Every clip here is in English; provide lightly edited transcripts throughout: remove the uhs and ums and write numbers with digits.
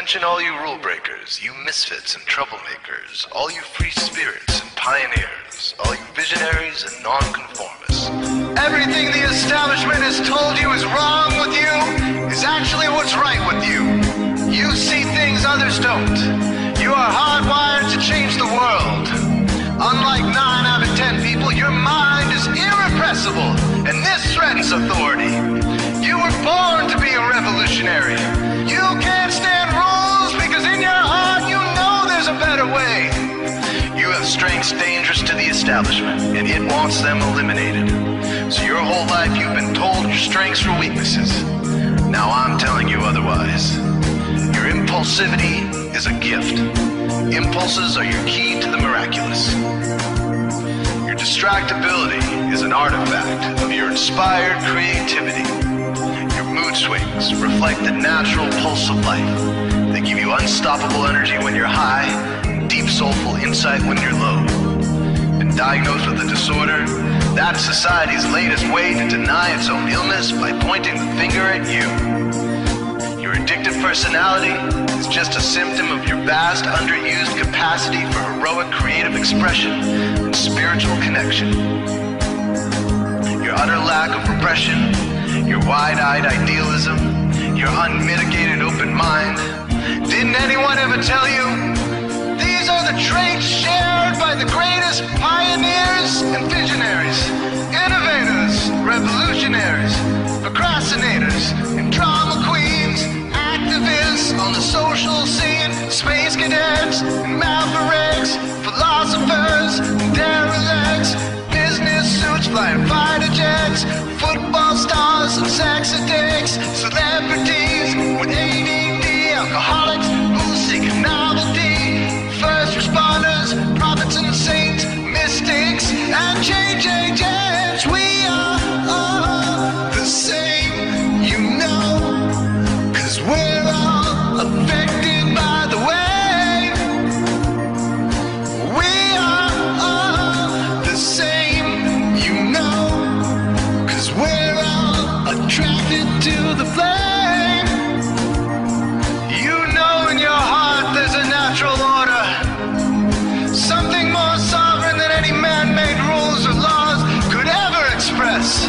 Attention all you rule breakers, you misfits and troublemakers, all you free spirits and pioneers, all you visionaries and nonconformists. Everything the establishment has told you is wrong with you is actually what's right with you. You see things others don't. You are hardwired to change the world. Unlike 9 out of 10 people, your mind is irrepressible, and this threatens authority. You were born to be a revolutionary. You can't stand rules because in your heart you know there's a better way. You have strengths dangerous to the establishment, and it wants them eliminated. So your whole life you've been told your strengths are weaknesses. Now I'm telling you otherwise. Your impulsivity is a gift. Impulses are your key to the miraculous. Your distractibility is an artifact of your inspired creativity. Your mood swings reflect the natural pulse of life. They give you unstoppable energy when you're high, deep soulful insight when you're low. Been diagnosed with a disorder? That's society's latest way to deny its own illness by pointing the finger at you. Your addictive personality is just a symptom of your vast, underused capacity for heroic creative expression and spiritual connection. Your utter lack of repression, your wide-eyed idealism, your unmitigated open mind. Didn't anyone ever tell you? These are the traits shared by the greatest pioneers and visionaries, innovators, revolutionaries, procrastinators, and drama queens, activists on the social scene, space cadets, and mavericks, philosophers, and derelicts, business suits, flying fighter jets, football stars, and sex addicts, celebrities with ADD, alcoholics who seek novelty, first responders, prophets and saints, mystics, and change agents. We are all the same, you know, 'cause we're all affected by the way. We are all the same, you know, 'cause we're all attracted to the flame. You know in your heart there's a natural order, something more sovereign than any man-made rules or laws could ever express.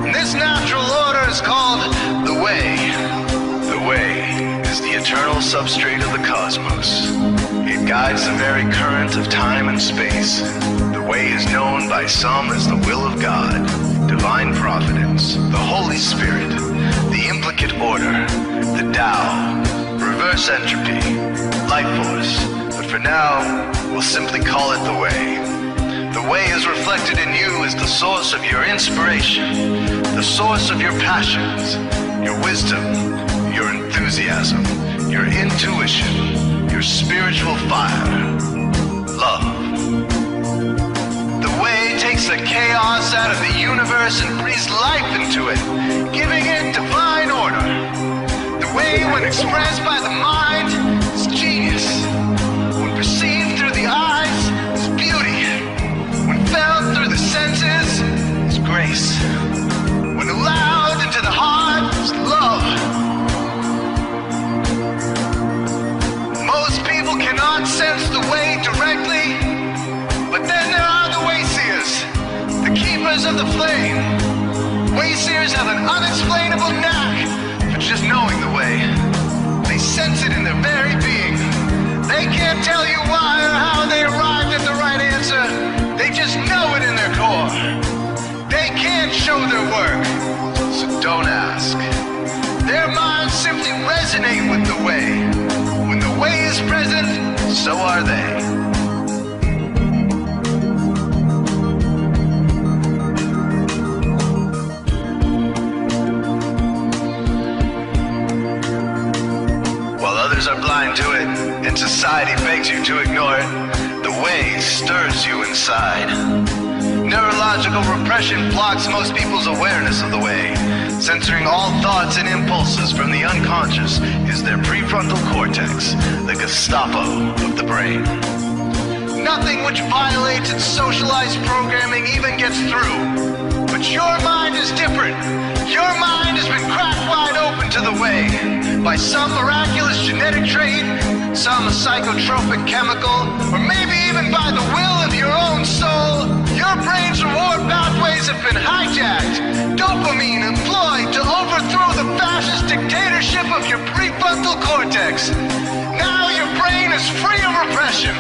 And this natural order is called the way. The way is the eternal substrate of the cosmos. It guides the very current of time and space. The way is known by some as the will of God, divine providence, the Holy Spirit, the implicate order, the Tao, reverse entropy, life force. But for now, we'll simply call it the way. The way is reflected in you as the source of your inspiration, the source of your passions, your wisdom, your enthusiasm, your intuition, your spiritual fire, love. The way takes the chaos out of the universe and breathes life into it, giving it divine order. The way, when expressed by the mind, is genius. When perceived through the eyes, is beauty. When felt through the senses, is grace. When allowed into the heart, is love. Most people cannot sense the way directly, but then there are the Waiseers, the keepers of the flame. Waiseers have an unexplainable knack for just knowing the way. They sense it in their very being. They can't tell you why or how they arrived at the right answer. They just know it in their core. They can't show their work, so don't ask. Their minds simply resonate with the way. When the way is present, so are they. While others are blind to it, and society begs you to ignore it, the way stirs you inside. Neurological repression blocks most people's awareness of the way. Censoring all thoughts and impulses from the unconscious is their prefrontal cortex, the Gestapo of the brain. Nothing which violates its socialized programming even gets through. But your mind is different. Your mind has been cracked wide open to the way. by some miraculous genetic trait, some psychotropic chemical, or maybe even by the will of your own soul, your brain's reward pathways have been hijacked. Dopamine employed to overthrow the fascist dictatorship of your prefrontal cortex. Now your brain is free of repression,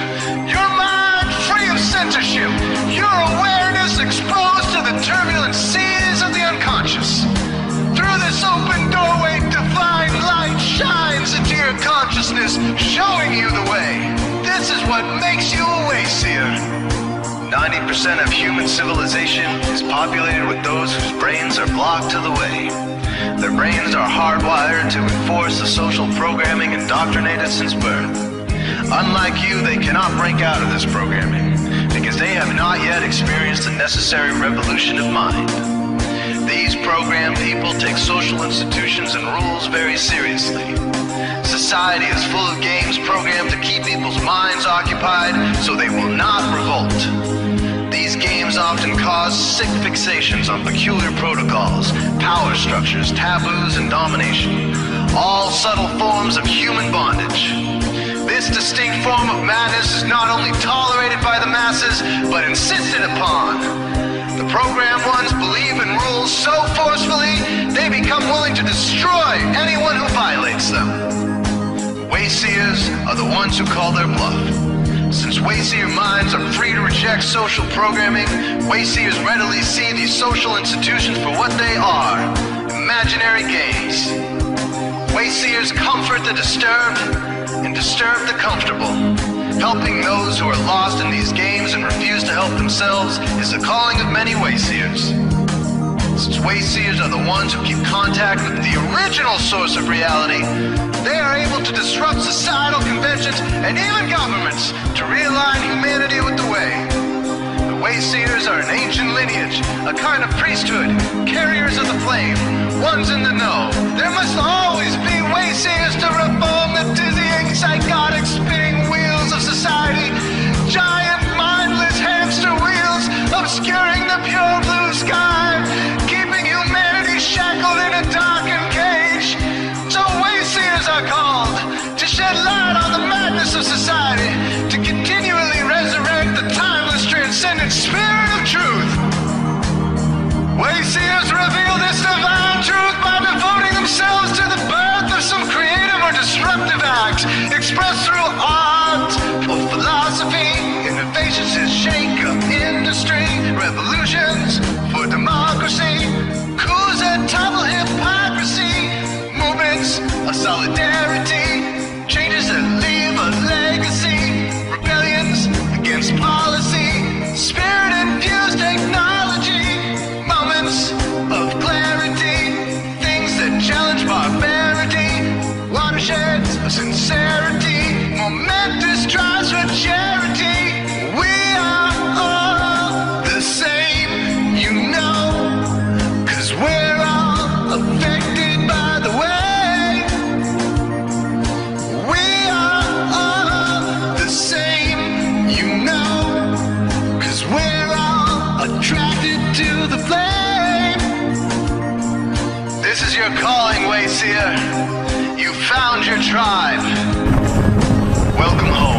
your mind free of censorship, your awareness exposed to the turbulent seas of the unconscious. Through this open doorway, divine light shines into your consciousness, showing you the way. This is what makes you a Waiseer. 90% of human civilization is populated with those whose brains are blocked to the way. Their brains are hardwired to enforce the social programming indoctrinated since birth. Unlike you, they cannot break out of this programming, because they have not yet experienced the necessary revolution of mind. These programmed people take social institutions and rules very seriously. Society is full of games programmed to keep people's minds occupied so they will not revolt. These games often cause sick fixations on peculiar protocols, power structures, taboos, and domination, all subtle forms of human bondage. This distinct form of madness is not only tolerated by the masses, but insisted upon. The programmed ones believe in rules so forcefully, they become willing to destroy anyone who violates them. Waiseers are the ones who call their bluff. Since Waiseer minds are free to reject social programming, Waiseers readily see these social institutions for what they are, imaginary games. Waiseers comfort the disturbed and disturb the comfortable. Helping those who are lost in these games and refuse to help themselves is the calling of many Waiseers. Since Waiseers are the ones who keep contact with the original source of reality, they are able to disrupt societal conventions and even governments to realign humanity with the way. The Waiseers are an ancient lineage, a kind of priesthood, carriers of the flame, ones in the know. There must always be Waiseers to reform the dizzying, psychotic, spinning wheels of society, giant, mindless hamster wheels obscuring the pure blue sky, keeping humanity shackled in a darkened cage. So Waiseers are called to shed light on the madness of society, to continually resurrect the timeless, transcendent spirit of truth. Waiseers reveal this divine truth by devoting themselves to the birth of some creative or disruptive act, expressed through art or philosophy, innovations that shake up industry, revolutions for democracy, coups that topple hypocrisy, movements of solidarity, changes that leave a legacy, rebellions against policy, spirit-infused technology, moments of clarity, things that challenge barbarity, watersheds of sincerity, momentous drives for charity. We are all the same, you know, 'cause we're all affected by the way. We are all the same, you know, 'cause we're all attracted to the flame. This is your calling, Waiseer. You found your tribe. Welcome home.